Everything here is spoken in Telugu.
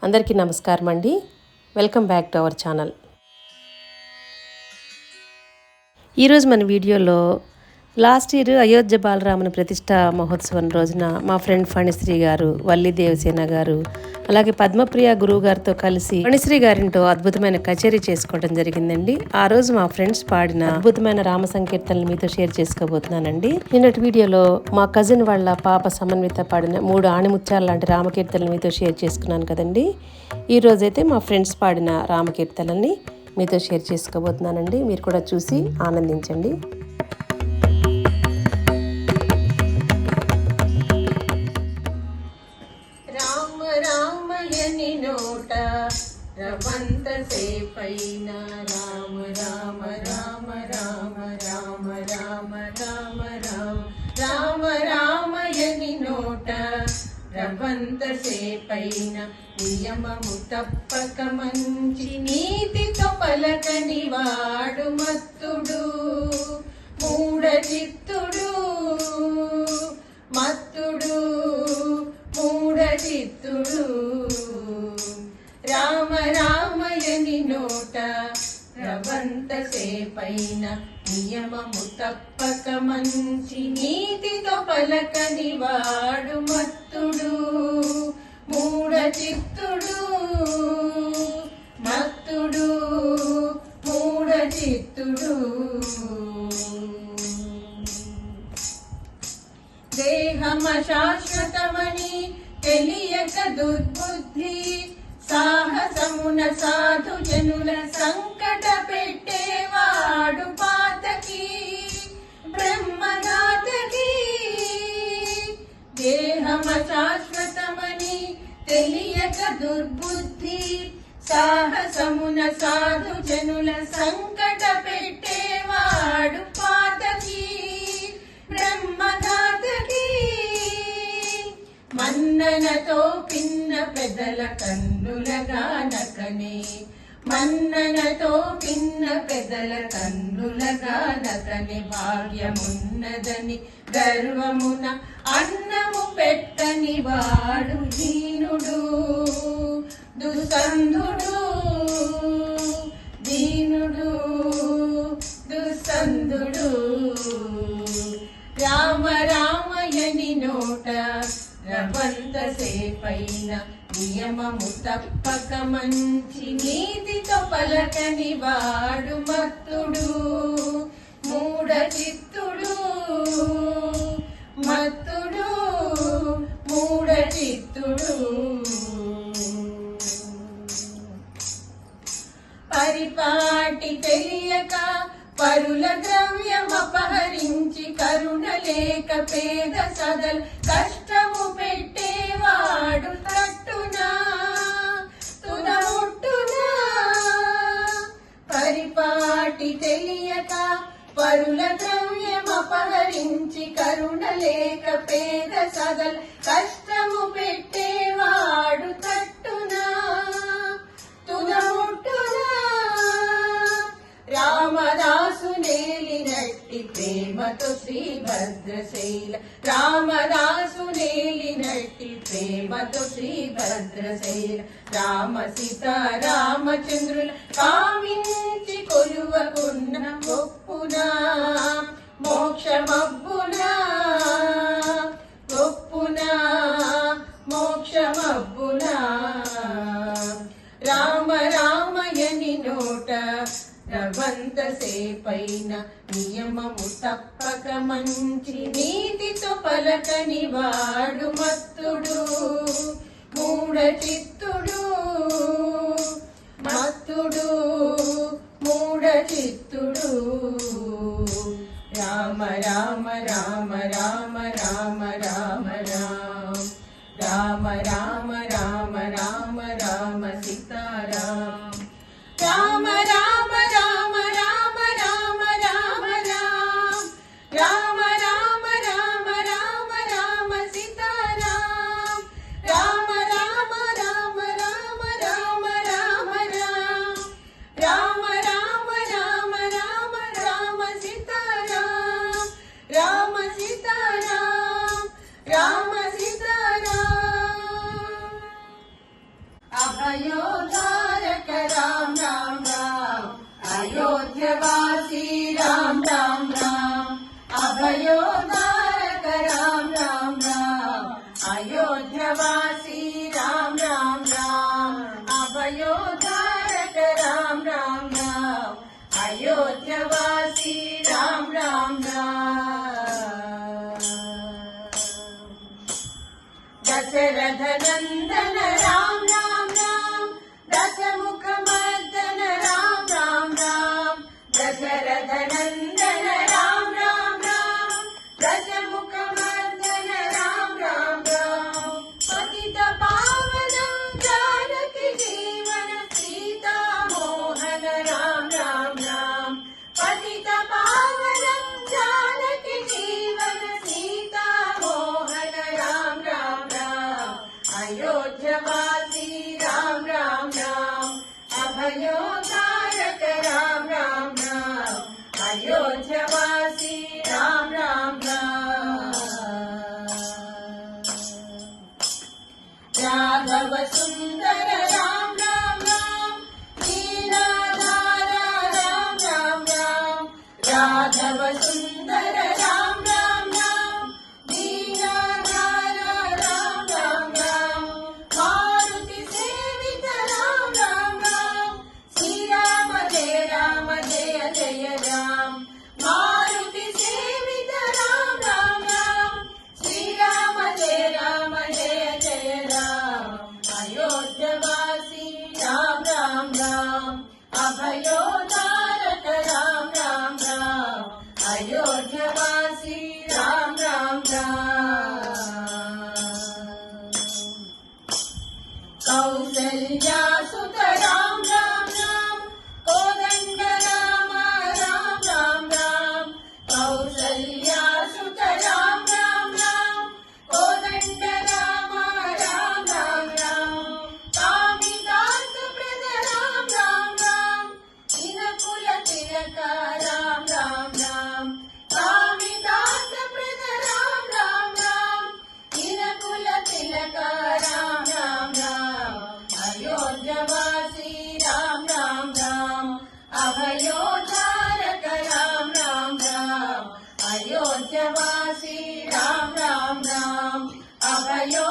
అందరికీ నమస్కారం అండి. Welcome back to our channel. ఈరోజు మన వీడియోలో లాస్ట్ ఇయర్ అయోధ్య బాలరాముని ప్రతిష్ట మహోత్సవం రోజున మా ఫ్రెండ్ ఫణిశ్రీ గారు, వల్లి దేవసేన గారు, అలాగే పద్మప్రియ గురువు గారితో కలిసి ఫణిశ్రీ గారింటో అద్భుతమైన కచేరీ చేసుకోవడం జరిగిందండి. ఆ రోజు మా ఫ్రెండ్స్ పాడిన అద్భుతమైన రామ సంకీర్తనలు మీతో షేర్ చేసుకోబోతున్నానండి. నిన్నటి వీడియోలో మా కజిన్ వాళ్ళ పాప సమన్విత పాడిన 3 ఆణిముత్యాల లాంటి రామకీర్తనలు మీతో షేర్ చేసుకున్నాను కదండి. ఈ రోజైతే మా ఫ్రెండ్స్ పాడిన రామకీర్తనల్ని మీతో షేర్ చేసుకోబోతున్నానండి. మీరు కూడా చూసి ఆనందించండి. నోట రవంత సేపైన రామ రామ రామ రామ రామ రామ రామ రామ రామ రామయని నోట రవంత సేపైన నియమము తప్పక మంచి నీతితో పలకని వాడు మత్తుడు మూఢ చిత్తుడు మత్తుడు మూఢ చిత్తుడు రామ రామయని నోట రవంత సేపైన నియమము తప్పక మంచి నీతితో పలకని వాడు మత్తుడు మూఢ చిత్తుడు మత్తుడు మూఢ చిత్తుడు దేహమ శాశ్వతమని తెలియక దుర్బుద్ధి సాహసమున సాధు జనుల సంకట పెట్టేవాడు పాతకి బ్రహ్మదాతకి దేహమ శాశ్వతమని తెలియక దుర్బుద్ధి సాహసమున సాధు జనుల సంకట పెట్టేవాడు పాతకి బ్రహ్మదాతకి మన్ననతో పిన్న పెదల కన్నులగా నకనే మన్ననతో పిన్న పెదల కన్నులగా నకనే భాగ్యమున్నదని గర్వమున అన్నము పెట్టని వాడు దీనుడు దుసంధుడు దీనుడు దుసంధుడు రామ రామయని నోట రవంత సేపైన నియమము తప్పక మంచి నీతితో పలకని వాడు మత్తుడు మూఢ చిత్తుడు మత్తుడు మూఢ చిత్తుడు పరిపాటి తెలియక పరుల ద్రవ్యం అపహరించి కరుణ లేక పేద సదల్ కష్టము పెట్టేవాడు తట్టునా తుదముట్టునా పరిపాటి తెలియక పరుల ద్రవ్యం అపహరించి కరుణ లేక పేద సదల్ కష్టము పెట్టేవాడు తట్టునా తుదముట్టునా రామదాసు నేలినట్టి ప్రేమతో శ్రీభద్రశైల రామదాసు నేలినట్టి ప్రేమతో శ్రీభద్రశైల రామ సీతా రామచంద్రుల కామించి కొలువకున్న గొప్పునా మోక్షమబ్బునా గొప్పునా మోక్షమబ్బునా రామ రామయని నోట రవంత సేపైన నియమము తప్పక మంచి నీతితో పలకని వాడు మత్తుడు మూఢ చిత్తుడు మత్తుడు మూఢ చిత్తుడు రామ రామ రామ రామ రామ రామ రామ రామ రామ రామ రామ రామ సీతారామ రామ రామ రామ రామ రామ రామ రామ రామ రామ రామ రామ రామ సీతారామ రామ రామ రామ రామ రామ రామ రామ రామ రామ రామ రామ సీతారామ రామ సీతారామ రామ సీతారామ अभयोद्धारक राम राम राम अयोध्यवासी राम राम राम अभयोद्धारक राम राम राम अयोध्यवासी राम राम राम अभयोद्धारक राम राम राम अयोध्यवासी राम राम राम दशरथ नंदन राम राम राम दशमुख मर्दन राम राम राम दशरथ नंदन राम राम राम दशमुख मर्दन राम राम राम पतित पावनं जानकी जीवन सीता मोहन राम राम राम पतित पावनं जानकी जीवन सीता मोहन राम राम राम अयोध्यवासी राम राम राम अभयोद्धारक राम राम राम अयोध्यवासी राम राम राम राघव सुंदर राम राम राम दीनाधारा राम राम राम राघव सुंदर राम राम राम दीनाधारा राम राम राम मारुति सेवित राम राम राम श्री राम जय जय राम मारुति सेवित राम राम राम श्री राम जय जय राम अयोध्यवासी राम राम राम अभयोद्धारक राम राम राम अयोध्यवासी राम राम राम कौसल्या सुत राम राम राम कोदंड राम राम राम राम कौसल्या सुत राम राम राम कोदंड राम राम राम राम कामितार्थ प्रद राम राम राम इनकुल तिलक राम राम राम कामितार्थ प्रद राम राम राम इनकुल तिलक राम राम राम अयोध्यवासी राम राम राम अभयोद्धारक राम राम राम अयोध्यवासी राम राम राम अभयो